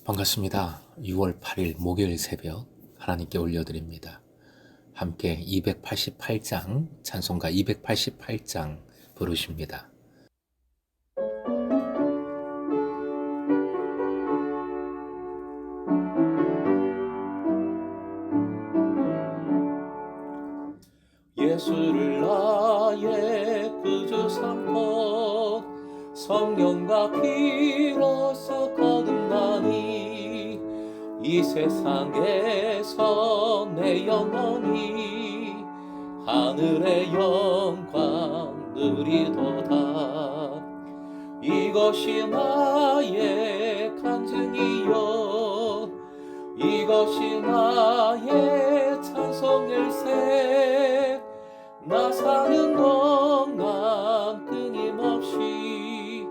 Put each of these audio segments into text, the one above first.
반갑습니다. 6월 8일 목요일 새벽 하나님께 올려드립니다. 함께 288장, 찬송가 288장 부르십니다. 예수를 나의 구주 삼고 성령과 피로써 거듭나니 이 세상에서 내 영혼이 하늘의 영광 누리도다. 이것이 나의 간증이요 이것이 나의 찬송일세. 나 사는 동안 끊임없이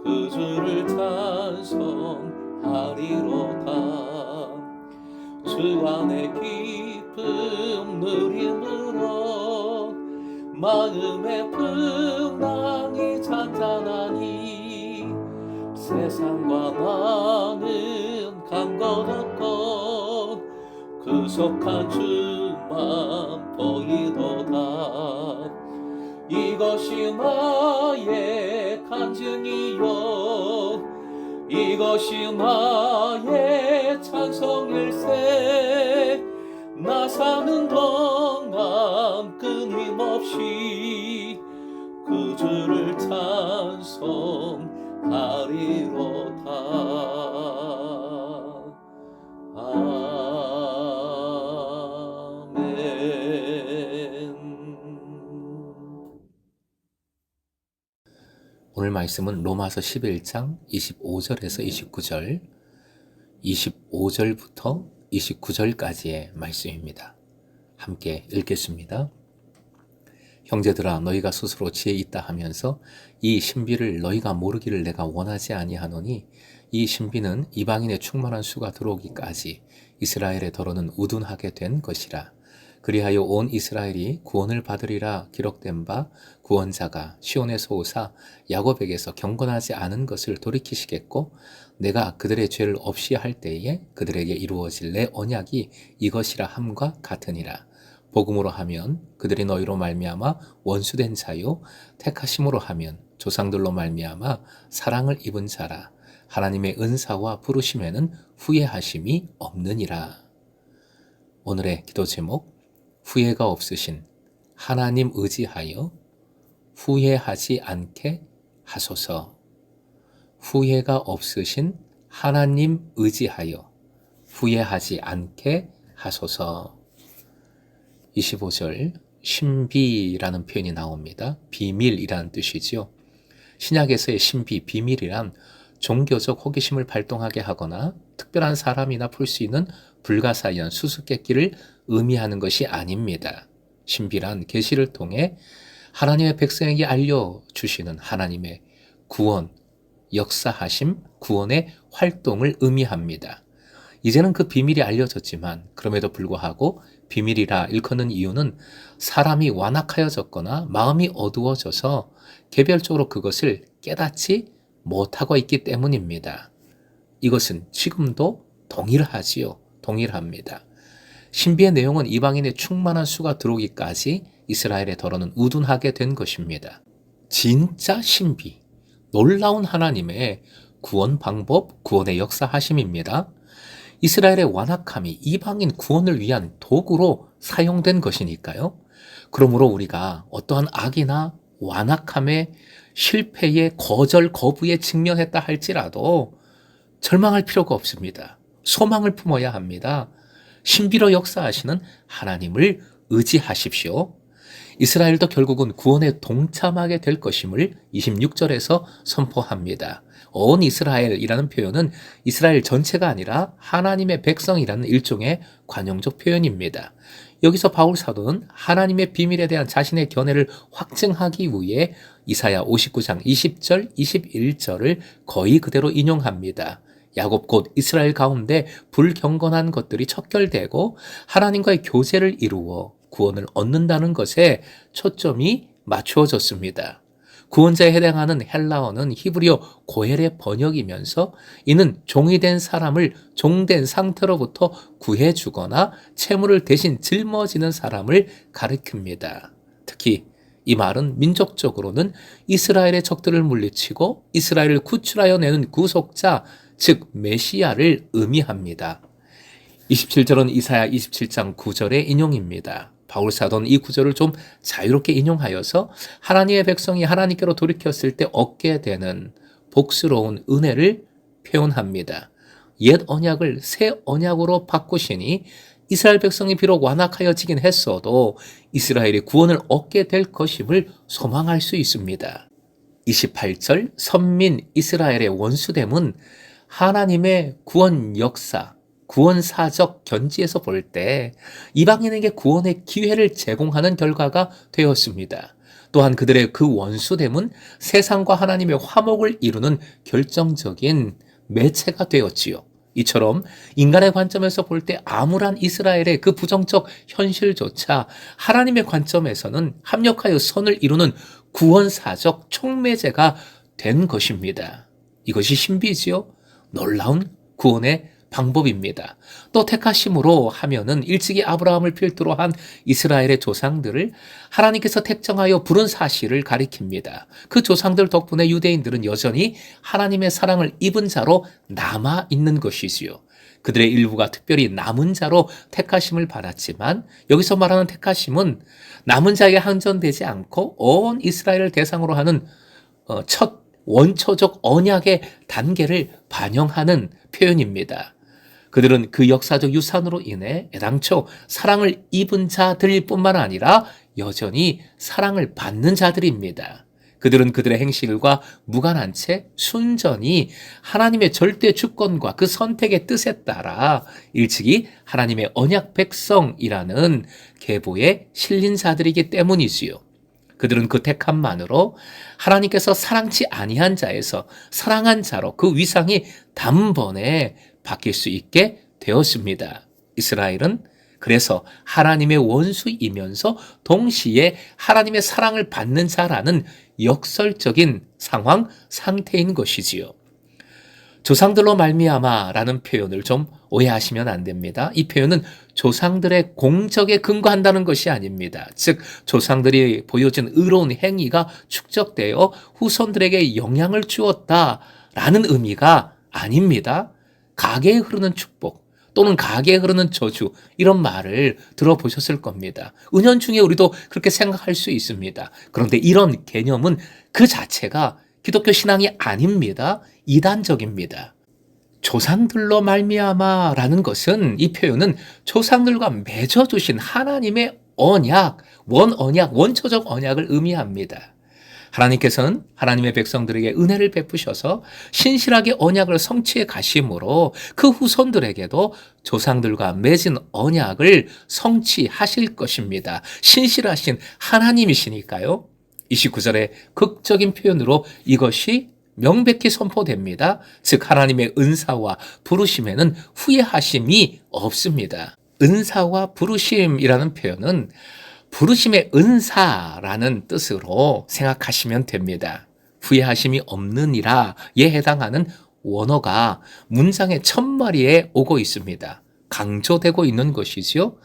그 주를 찬송하리로다. 주 안의 기쁨 누림으로 마음의 풍랑이 잔잔하니 세상과 나는 간 것 없고 구속한 주만 보이도다. 이것이 나의 간증이요 이것이 나의 찬송일세. 나 사는 동안 끊임없이 그 주를 찬송하리로다. 오늘 말씀은 로마서 11장 25절에서 29절, 25절부터 29절까지의 말씀입니다. 함께 읽겠습니다. 형제들아, 너희가 스스로 지혜 있다 하면서 이 신비를 너희가 모르기를 내가 원하지 아니하노니 이 신비는 이방인의 충만한 수가 들어오기까지 이스라엘의 더러는 우둔하게 된 것이라. 그리하여 온 이스라엘이 구원을 받으리라 기록된 바 구원자가 시온에서 오사 야곱에게서 경건하지 않은 것을 돌이키시겠고 내가 그들의 죄를 없이 할 때에 그들에게 이루어질 내 언약이 이것이라 함과 같으니라. 복음으로 하면 그들이 너희로 말미암아 원수된 자요 택하심으로 하면 조상들로 말미암아 사랑을 입은 자라. 하나님의 은사와 부르심에는 후회하심이 없느니라. 오늘의 기도 제목, 후회가 없으신 하나님 의지하여 후회하지 않게 하소서. 후회가 없으신 하나님 의지하여 후회하지 않게 하소서. 25절 신비라는 표현이 나옵니다. 비밀이라는 뜻이죠. 신약에서의 신비, 비밀이란 종교적 호기심을 발동하게 하거나 특별한 사람이나 풀 수 있는 불가사의한 수수께끼를 의미하는 것이 아닙니다. 신비란 계시를 통해 하나님의 백성에게 알려주시는 하나님의 구원, 역사하심, 구원의 활동을 의미합니다. 이제는 그 비밀이 알려졌지만 그럼에도 불구하고 비밀이라 일컫는 이유는 사람이 완악하여졌거나 마음이 어두워져서 개별적으로 그것을 깨닫지 못하고 있기 때문입니다. 이것은 지금도 동일합니다. 신비의 내용은 이방인의 충만한 수가 들어오기까지 이스라엘의 더러는 우둔하게 된 것입니다. 진짜 신비, 놀라운 하나님의 구원 방법, 구원의 역사하심입니다. 이스라엘의 완악함이 이방인 구원을 위한 도구로 사용된 것이니까요. 그러므로 우리가 어떠한 악이나 완악함의 실패의 거절, 거부에 직면했다 할지라도 절망할 필요가 없습니다. 소망을 품어야 합니다. 신비로 역사하시는 하나님을 의지하십시오. 이스라엘도 결국은 구원에 동참하게 될 것임을 26절에서 선포합니다. 온 이스라엘이라는 표현은 이스라엘 전체가 아니라 하나님의 백성이라는 일종의 관용적 표현입니다. 여기서 바울 사도는 하나님의 비밀에 대한 자신의 견해를 확증하기 위해 이사야 59장 20절, 21절을 거의 그대로 인용합니다. 야곱 곧 이스라엘 가운데 불경건한 것들이 척결되고 하나님과의 교제를 이루어 구원을 얻는다는 것에 초점이 맞추어졌습니다. 구원자에 해당하는 헬라어는 히브리어 고헬의 번역이면서 이는 종이 된 사람을 종된 상태로부터 구해주거나 채무를 대신 짊어지는 사람을 가리킵니다. 특히 이 말은 민족적으로는 이스라엘의 적들을 물리치고 이스라엘을 구출하여 내는 구속자, 즉 메시아를 의미합니다. 27절은 이사야 27장 9절의 인용입니다. 바울 사도는 이 구절을 좀 자유롭게 인용하여서 하나님의 백성이 하나님께로 돌이켰을 때 얻게 되는 복스러운 은혜를 표현합니다. 옛 언약을 새 언약으로 바꾸시니 이스라엘 백성이 비록 완악하여지긴 했어도 이스라엘이 구원을 얻게 될 것임을 소망할 수 있습니다. 28절 선민 이스라엘의 원수됨은 하나님의 구원 역사, 구원사적 견지에서 볼 때 이방인에게 구원의 기회를 제공하는 결과가 되었습니다. 또한 그들의 그 원수됨은 세상과 하나님의 화목을 이루는 결정적인 매체가 되었지요. 이처럼 인간의 관점에서 볼 때 암울한 이스라엘의 그 부정적 현실조차 하나님의 관점에서는 합력하여 선을 이루는 구원사적 촉매제가 된 것입니다. 이것이 신비지요? 놀라운 구원의 방법입니다. 또 택하심으로 하면은 일찍이 아브라함을 필두로 한 이스라엘의 조상들을 하나님께서 택정하여 부른 사실을 가리킵니다. 그 조상들 덕분에 유대인들은 여전히 하나님의 사랑을 입은 자로 남아 있는 것이지요. 그들의 일부가 특별히 남은 자로 택하심을 받았지만 여기서 말하는 택하심은 남은 자에게 한정되지 않고 온 이스라엘을 대상으로 하는 첫 원초적 언약의 단계를 반영하는 표현입니다. 그들은 그 역사적 유산으로 인해 애당초 사랑을 입은 자들일 뿐만 아니라 여전히 사랑을 받는 자들입니다. 그들은 그들의 행실과 무관한 채 순전히 하나님의 절대 주권과 그 선택의 뜻에 따라 일찍이 하나님의 언약 백성이라는 계보에 실린 자들이기 때문이지요. 그들은 그 택함만으로 하나님께서 사랑치 아니한 자에서 사랑한 자로 그 위상이 단번에 바뀔 수 있게 되었습니다. 이스라엘은 그래서 하나님의 원수이면서 동시에 하나님의 사랑을 받는 자라는 역설적인 상태인 것이지요. 조상들로 말미암아라는 표현을 좀 오해하시면 안 됩니다. 이 표현은 조상들의 공적에 근거한다는 것이 아닙니다. 즉 조상들이 보여준 의로운 행위가 축적되어 후손들에게 영향을 주었다라는 의미가 아닙니다. 가계에 흐르는 축복 또는 가계에 흐르는 저주 이런 말을 들어보셨을 겁니다. 은연중에 우리도 그렇게 생각할 수 있습니다. 그런데 이런 개념은 그 자체가 기독교 신앙이 아닙니다. 이단적입니다. 조상들로 말미암아라는 것은 이 표현은 조상들과 맺어두신 하나님의 언약, 원초적 언약을 의미합니다. 하나님께서는 하나님의 백성들에게 은혜를 베푸셔서 신실하게 언약을 성취해 가심으로 그 후손들에게도 조상들과 맺은 언약을 성취하실 것입니다. 신실하신 하나님이시니까요. 29절의 극적인 표현으로 이것이 명백히 선포됩니다. 즉 하나님의 은사와 부르심에는 후회하심이 없습니다. 은사와 부르심이라는 표현은 부르심의 은사라는 뜻으로 생각하시면 됩니다. 후회하심이 없느니라에 해당하는 원어가 문장의 첫마디에 오고 있습니다. 강조되고 있는 것이지요.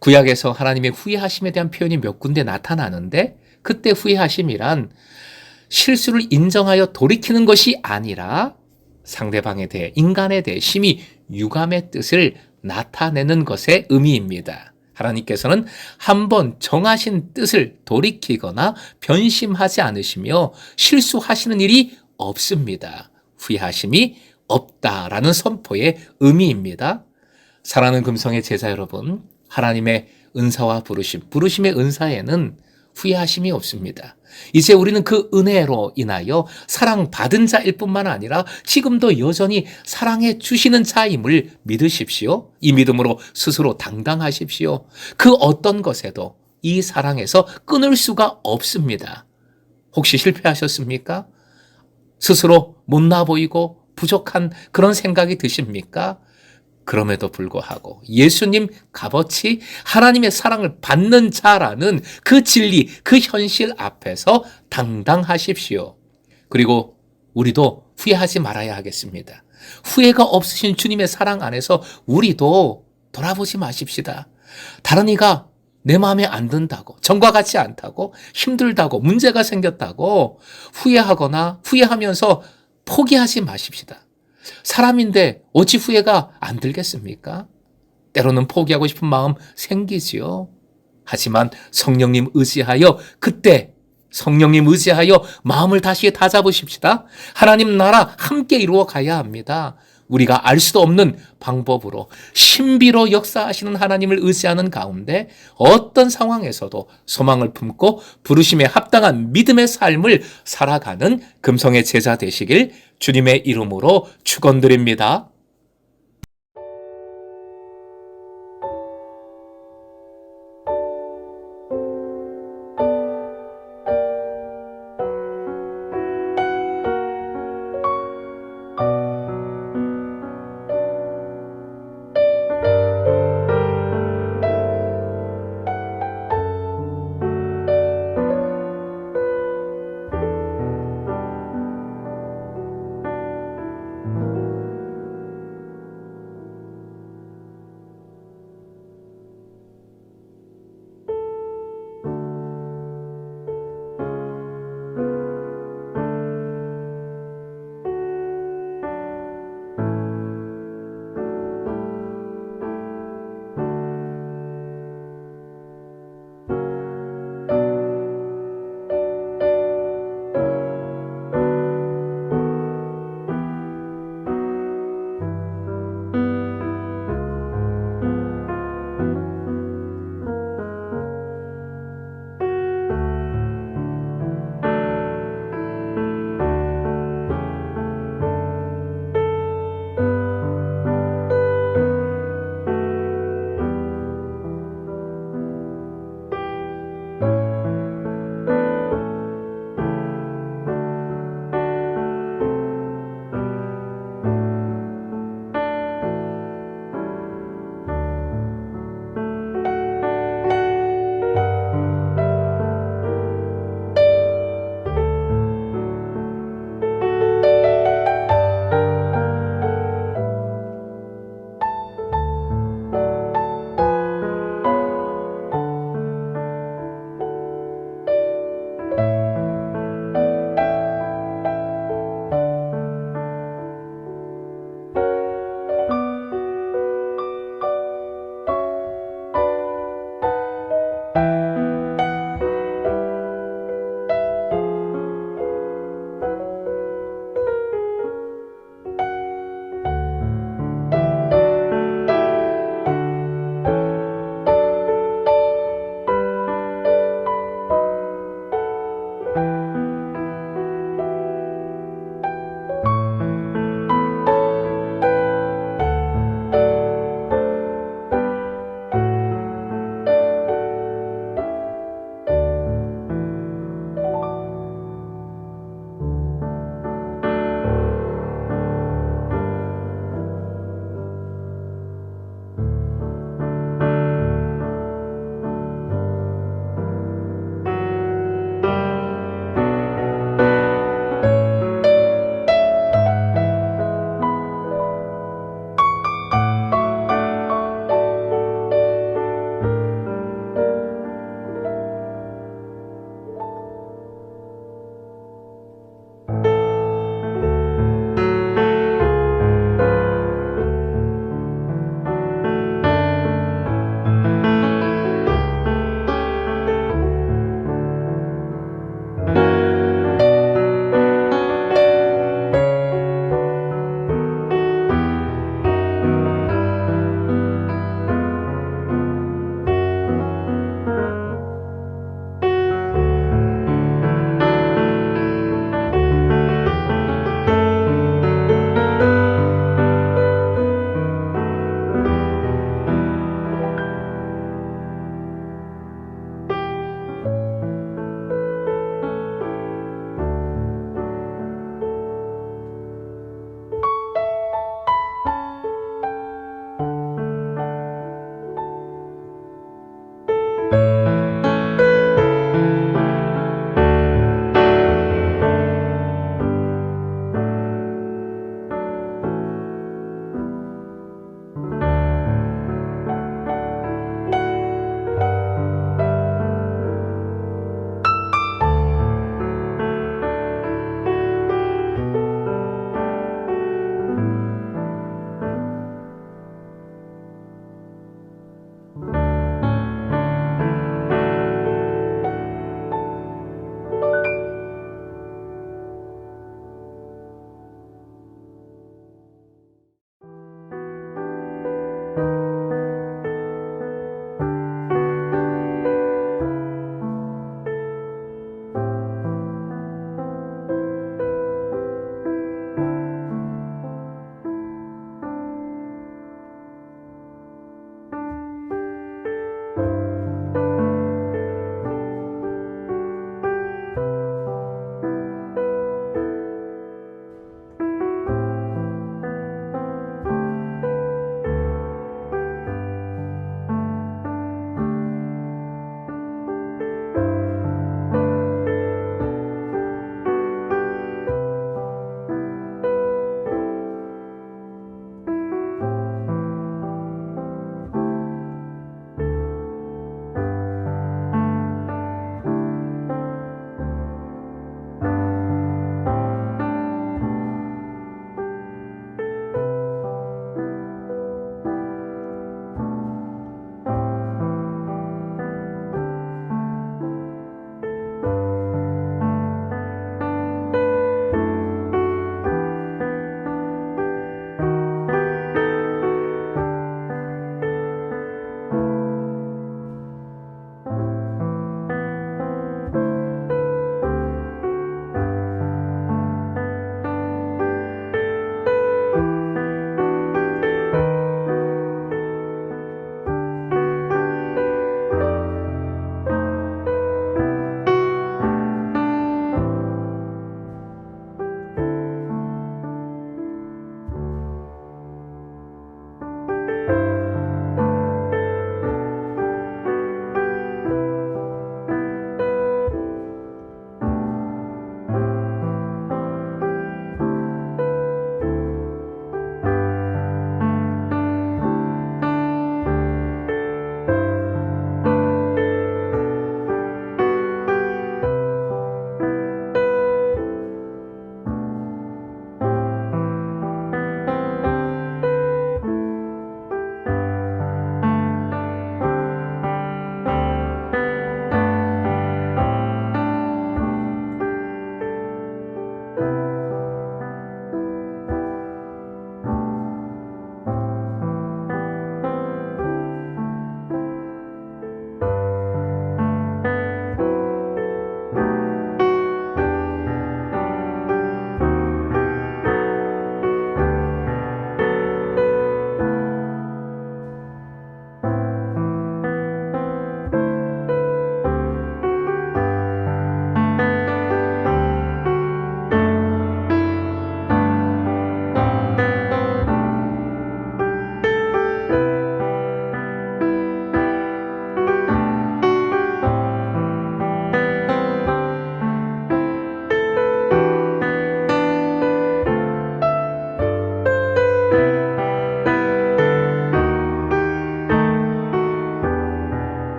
구약에서 하나님의 후회하심에 대한 표현이 몇 군데 나타나는데 그때 후회하심이란 실수를 인정하여 돌이키는 것이 아니라 상대방에 대해 인간에 대해 심히 유감의 뜻을 나타내는 것의 의미입니다. 하나님께서는 한번 정하신 뜻을 돌이키거나 변심하지 않으시며 실수하시는 일이 없습니다. 후회하심이 없다라는 선포의 의미입니다. 사랑하는 금성의 제자 여러분, 하나님의 은사와 부르심의 은사에는 후회하심이 없습니다. 이제 우리는 그 은혜로 인하여 사랑받은 자일 뿐만 아니라 지금도 여전히 사랑해 주시는 자임을 믿으십시오. 이 믿음으로 스스로 당당하십시오. 그 어떤 것에도 이 사랑에서 끊을 수가 없습니다. 혹시 실패하셨습니까? 스스로 못나 보이고 부족한 그런 생각이 드십니까? 그럼에도 불구하고 예수님 값어치 하나님의 사랑을 받는 자라는 그 진리, 그 현실 앞에서 당당하십시오. 그리고 우리도 후회하지 말아야 하겠습니다. 후회가 없으신 주님의 사랑 안에서 우리도 돌아보지 마십시다. 다른 이가 내 마음에 안 든다고, 전과 같지 않다고, 힘들다고, 문제가 생겼다고 후회하거나 후회하면서 포기하지 마십시다. 사람인데 어찌 후회가 안 들겠습니까? 때로는 포기하고 싶은 마음 생기지요. 하지만 성령님 의지하여 그때 성령님 의지하여 마음을 다시 다잡으십시다. 하나님 나라 함께 이루어 가야 합니다. 우리가 알 수도 없는 방법으로 신비로 역사하시는 하나님을 의지하는 가운데 어떤 상황에서도 소망을 품고 부르심에 합당한 믿음의 삶을 살아가는 금성의 제자 되시길 주님의 이름으로 축원드립니다.